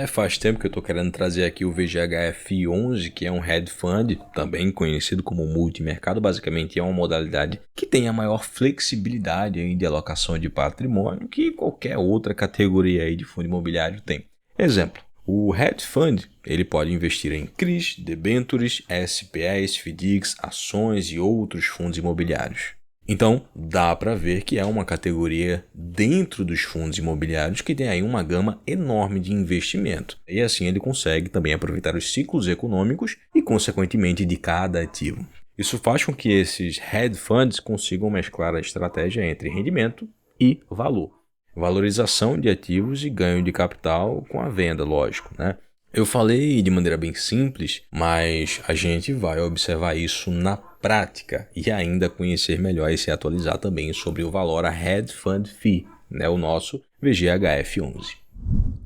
Faz tempo que eu estou querendo trazer aqui o VGHF11, que é um hedge fund, também conhecido como multimercado. Basicamente é uma modalidade que tem a maior flexibilidade aí de alocação de patrimônio que qualquer outra categoria aí de fundo imobiliário tem. Exemplo, o hedge fund ele pode investir em CRIs, debêntures, SPEs, FDICs, ações e outros fundos imobiliários. Então, dá para ver que é uma categoria dentro dos fundos imobiliários que tem aí uma gama enorme de investimento. E assim ele consegue também aproveitar os ciclos econômicos e, consequentemente, de cada ativo. Isso faz com que esses hedge funds consigam mesclar a estratégia entre rendimento e valor. Valorização de ativos e ganho de capital com a venda, lógico, né? Eu falei de maneira bem simples, mas a gente vai observar isso na prática e ainda conhecer melhor e se atualizar também sobre o valor a Hedge Fund Fee, né, o nosso VGHF11.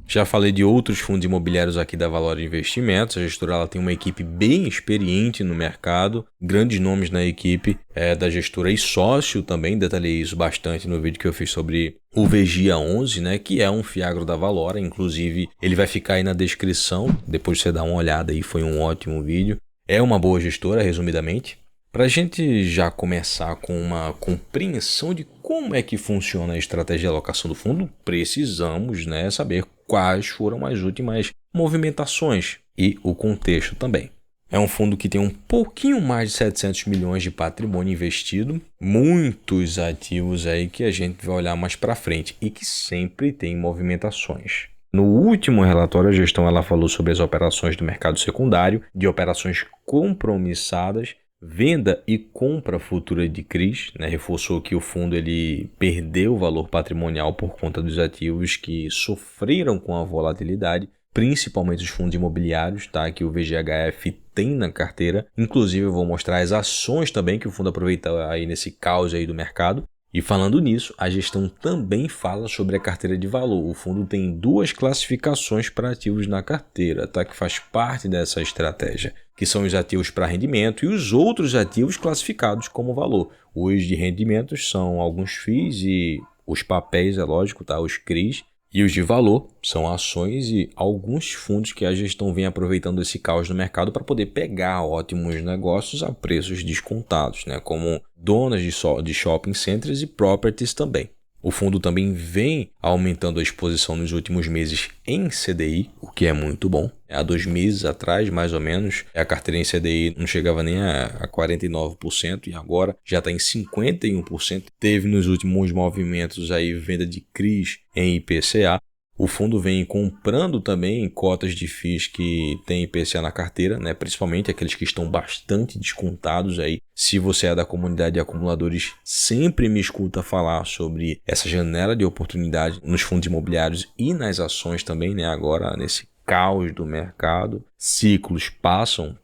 Já falei de outros fundos imobiliários aqui da Valor Investimentos. A gestora ela tem uma equipe bem experiente no mercado, grandes nomes na equipe da gestora e sócio também. Detalhei isso bastante no vídeo que eu fiz sobre o VGA11, né, que é um fiagro da Valor. Inclusive, ele vai ficar aí na descrição, depois você dá uma olhada aí, foi um ótimo vídeo. É uma boa gestora, resumidamente. Para a gente já começar com uma compreensão de como é que funciona a estratégia de alocação do fundo, precisamos, saber quais foram as últimas movimentações e o contexto também. É um fundo que tem um pouquinho mais de 700 milhões de patrimônio investido, muitos ativos aí que a gente vai olhar mais para frente e que sempre tem movimentações. No último relatório, a gestão ela falou sobre as operações do mercado secundário, de operações compromissadas, venda e compra futura de CRIs, reforçou que o fundo ele perdeu o valor patrimonial por conta dos ativos que sofreram com a volatilidade, principalmente os fundos imobiliários, que o VGHF tem na carteira. Inclusive eu vou mostrar as ações também que o fundo aproveita aí nesse caos aí do mercado. E falando nisso, a gestão também fala sobre a carteira de valor. O fundo tem 2 classificações para ativos na carteira, que faz parte dessa estratégia, que são os ativos para rendimento e os outros ativos classificados como valor. Os de rendimentos são alguns FIIs e os papéis, é lógico, os CRIs. E os de valor são ações e alguns fundos que a gestão vem aproveitando esse caos no mercado para poder pegar ótimos negócios a preços descontados, como donas de shopping centers e properties também. O fundo também vem aumentando a exposição nos últimos meses em CDI, o que é muito bom. Há 2 meses atrás, mais ou menos, a carteira em CDI não chegava nem a 49% e agora já está em 51%. Teve nos últimos movimentos aí venda de CRIs em IPCA. O fundo vem comprando também cotas de FIIs que tem IPCA na carteira, principalmente aqueles que estão bastante descontados aí. Se você é da comunidade de acumuladores, sempre me escuta falar sobre essa janela de oportunidade nos fundos imobiliários e nas ações também, agora nesse caos do mercado. Ciclos passam,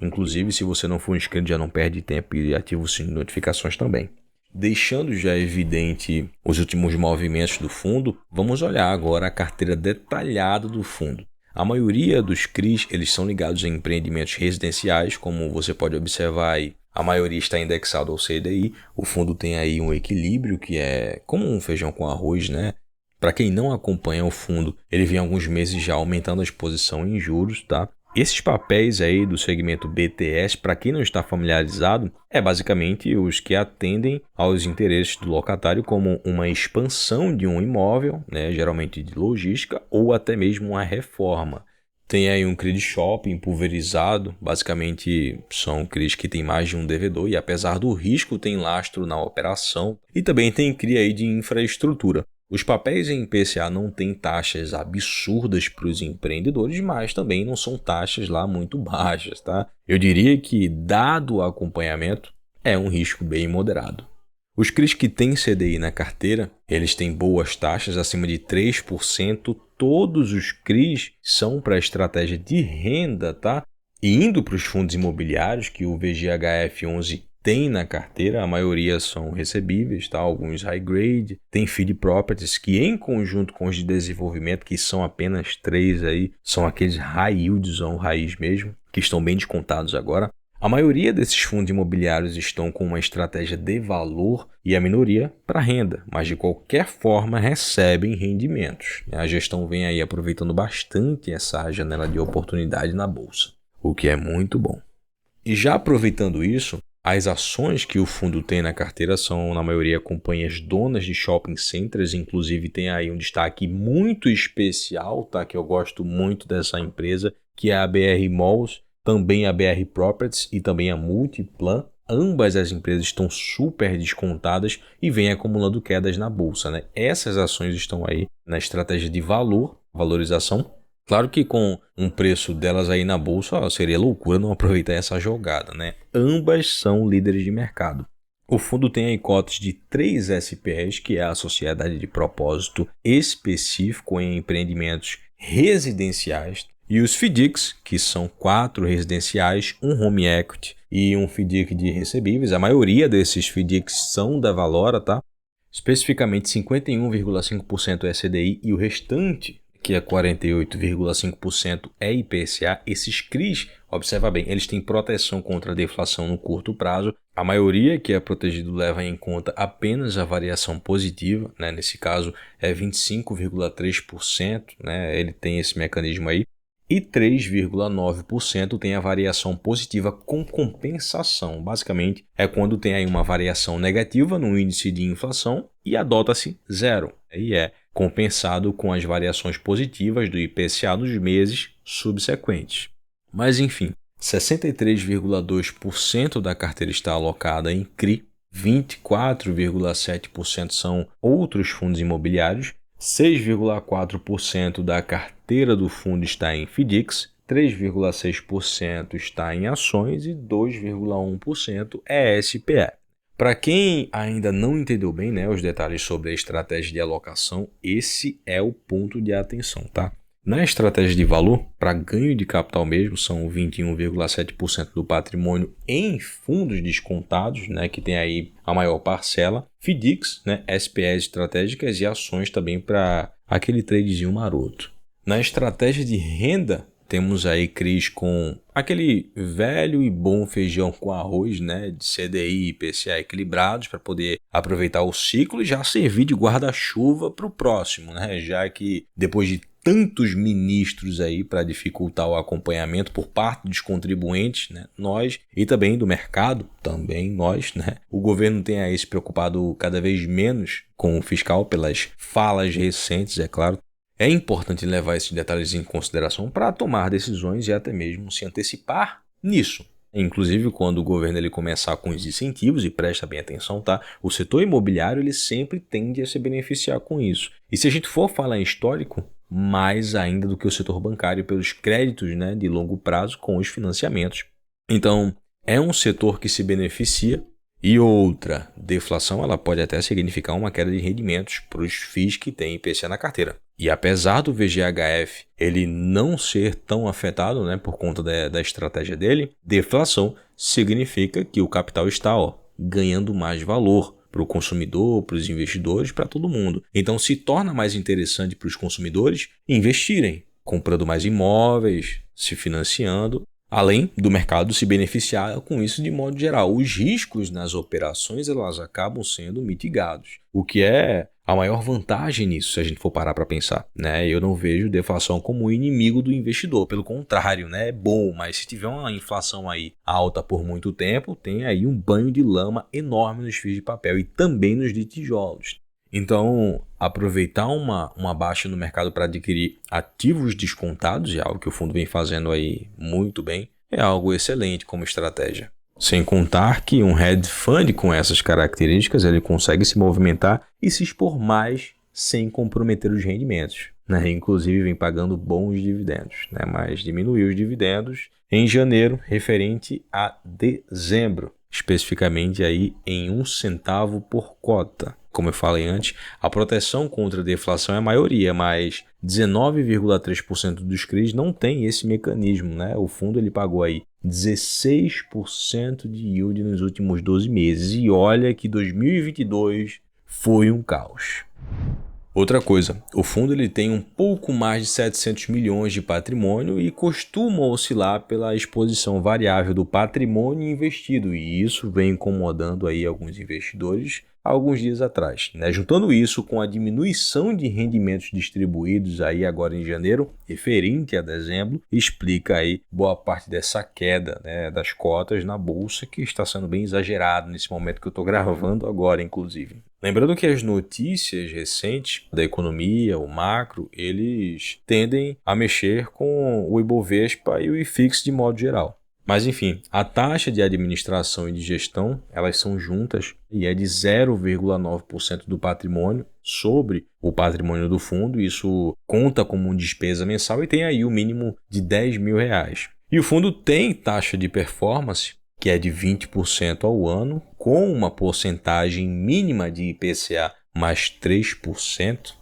Inclusive, se você não for inscrito, já não perde tempo e ativa o sininho de notificações também. Deixando já evidente os últimos movimentos do fundo, vamos olhar agora a carteira detalhada do fundo. A maioria dos CRIs eles são ligados a empreendimentos residenciais, como você pode observar aí. A maioria está indexado ao CDI. O fundo tem aí um equilíbrio que é como um feijão com arroz, Para quem não acompanha o fundo, ele vem há alguns meses já aumentando a exposição em juros, Esses papéis aí do segmento BTS, para quem não está familiarizado, é basicamente os que atendem aos interesses do locatário como uma expansão de um imóvel, geralmente de logística, ou até mesmo uma reforma. Tem aí um CRI de shopping pulverizado, basicamente são CRIs que tem mais de um devedor e apesar do risco tem lastro na operação. E também tem CRI aí de infraestrutura. Os papéis em IPCA não têm taxas absurdas para os empreendedores, mas também não são taxas lá muito baixas, Eu diria que, dado o acompanhamento, é um risco bem moderado. Os CRIs que têm CDI na carteira, eles têm boas taxas, acima de 3%. Todos os CRIs são para a estratégia de renda, E indo para os fundos imobiliários, que o VGHF11 tem na carteira, a maioria são recebíveis, alguns high grade, tem feed properties que em conjunto com os de desenvolvimento, que são apenas 3 aí, são aqueles high yields ou raiz mesmo, que estão bem descontados agora. A maioria desses fundos imobiliários estão com uma estratégia de valor e a minoria para renda, mas de qualquer forma recebem rendimentos. A gestão vem aí aproveitando bastante essa janela de oportunidade na bolsa, o que é muito bom. E já aproveitando isso, as ações que o fundo tem na carteira são, na maioria, companhias donas de shopping centers, inclusive tem aí um destaque muito especial, tá? Que eu gosto muito dessa empresa, que é a BR Malls, também a BR Properties e também a Multiplan. Ambas as empresas estão super descontadas e vêm acumulando quedas na bolsa, né? Essas ações estão aí na estratégia de valorização. Claro que com um preço delas aí na bolsa, seria loucura não aproveitar essa jogada, né? Ambas são líderes de mercado. O fundo tem aí cotas de 3 SPEs, que é a Sociedade de Propósito Específico em Empreendimentos Residenciais, e os FDICs, que são 4 residenciais, um home equity e um FDIC de recebíveis. A maioria desses FDICs são da Valora, tá? Especificamente 51,5% é CDI e o restante, que é 48,5% é IPCA. Esses CRIs, observa bem, eles têm proteção contra a deflação no curto prazo. A maioria que é protegido leva em conta apenas a variação positiva, né? Nesse caso é 25,3%, né? Ele tem esse mecanismo aí. E 3,9% tem a variação positiva com compensação. Basicamente, é quando tem aí uma variação negativa no índice de inflação e adota-se zero. E é compensado com as variações positivas do IPCA nos meses subsequentes. Mas enfim, 63,2% da carteira está alocada em CRI, 24,7% são outros fundos imobiliários, 6,4% da carteira do fundo está em FDICs, 3,6% está em ações e 2,1% é SPE. Para quem ainda não entendeu bem, né, os detalhes sobre a estratégia de alocação, esse é o ponto de atenção, tá? Na estratégia de valor, para ganho de capital mesmo, são 21,7% do patrimônio em fundos descontados, né, que tem aí a maior parcela, FDICs, né, SPEs estratégicas e ações também para aquele tradezinho maroto. Na estratégia de renda, temos aí CRIs com aquele velho e bom feijão com arroz, né, de CDI e IPCA equilibrados para poder aproveitar o ciclo e já servir de guarda-chuva para o próximo, né, já que depois de tantos ministros aí para dificultar o acompanhamento por parte dos contribuintes, né, nós e também do mercado, também nós, né, o governo tem aí se preocupado cada vez menos com o fiscal pelas falas recentes, é claro. É importante levar esses detalhes em consideração para tomar decisões e até mesmo se antecipar nisso. Inclusive, quando o governo ele começar com os incentivos, e presta bem atenção, tá? O setor imobiliário ele sempre tende a se beneficiar com isso. E se a gente for falar em histórico, mais ainda do que o setor bancário pelos créditos, né, de longo prazo com os financiamentos. Então, é um setor que se beneficia. E outra, deflação ela pode até significar uma queda de rendimentos para os FIIs que têm IPCA na carteira. E apesar do VGHF ele não ser tão afetado, né, por conta da estratégia dele, deflação significa que o capital está ganhando mais valor para o consumidor, para os investidores, para todo mundo. Então se torna mais interessante para os consumidores investirem, comprando mais imóveis, se financiando, além do mercado se beneficiar com isso de modo geral. Os riscos nas operações elas acabam sendo mitigados, o que é a maior vantagem nisso, se a gente for parar para pensar, né? Eu não vejo deflação como inimigo do investidor, pelo contrário, né? É bom, mas se tiver uma inflação aí alta por muito tempo, tem aí um banho de lama enorme nos fios de papel e também nos de tijolos. Então, aproveitar uma baixa no mercado para adquirir ativos descontados, é algo que o fundo vem fazendo aí muito bem, é algo excelente como estratégia. Sem contar que um hedge fund com essas características ele consegue se movimentar e se expor mais sem comprometer os rendimentos, né? Inclusive vem pagando bons dividendos, né? Mas diminuiu os dividendos em janeiro referente a dezembro, especificamente aí em 1 centavo por cota. Como eu falei antes, a proteção contra a deflação é a maioria, mas 19,3% dos CRIs não tem esse mecanismo, né? O fundo ele pagou aí 16% de yield nos últimos 12 meses. E olha que 2022 foi um caos. Outra coisa, o fundo ele tem um pouco mais de 700 milhões de patrimônio e costuma oscilar pela exposição variável do patrimônio investido, e isso vem incomodando aí alguns investidores há alguns dias atrás, né? Juntando isso com a diminuição de rendimentos distribuídos aí agora em janeiro, referente a dezembro, explica aí boa parte dessa queda, né, das cotas na bolsa, que está sendo bem exagerado nesse momento que eu estou gravando agora, inclusive. Lembrando que as notícias recentes da economia, o macro, eles tendem a mexer com o Ibovespa e o IFIX de modo geral. Mas enfim, a taxa de administração e de gestão, elas são juntas e é de 0,9% do patrimônio sobre o patrimônio do fundo. Isso conta como uma despesa mensal e tem aí o mínimo de R$10.000. E o fundo tem taxa de performance, que é de 20% ao ano, com uma porcentagem mínima de IPCA mais 3%.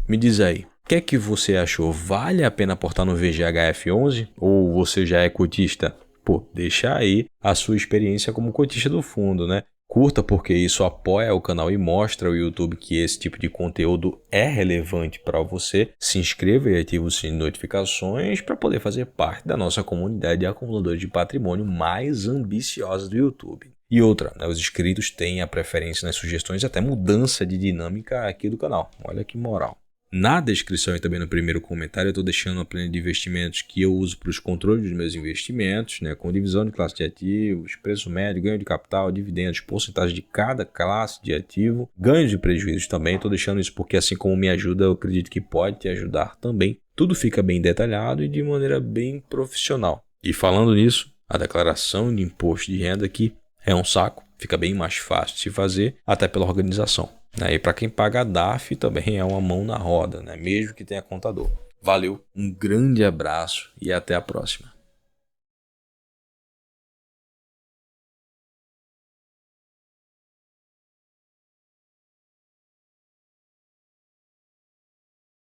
Me diz aí, o que é que você achou? Vale a pena aportar no VGHF11 ou você já é cotista? Pô, deixa aí a sua experiência como cotista do fundo, né? Curta, porque isso apoia o canal e mostra ao YouTube que esse tipo de conteúdo é relevante para você. Se inscreva e ative o sininho de notificações para poder fazer parte da nossa comunidade de acumuladores de patrimônio mais ambiciosa do YouTube. E outra, né, os inscritos têm a preferência nas sugestões e até mudança de dinâmica aqui do canal. Olha que moral. Na descrição e também no primeiro comentário eu estou deixando uma planilha de investimentos que eu uso para os controles dos meus investimentos, né, com divisão de classe de ativos, preço médio, ganho de capital, dividendos, porcentagem de cada classe de ativo, ganhos e prejuízos também. Estou deixando isso porque assim como me ajuda, eu acredito que pode te ajudar também. Tudo fica bem detalhado e de maneira bem profissional. E falando nisso, a declaração de imposto de renda aqui é um saco, fica bem mais fácil de se fazer, até pela organização. E para quem paga a DARF também é uma mão na roda, né? Mesmo que tenha contador. Valeu, um grande abraço e até a próxima.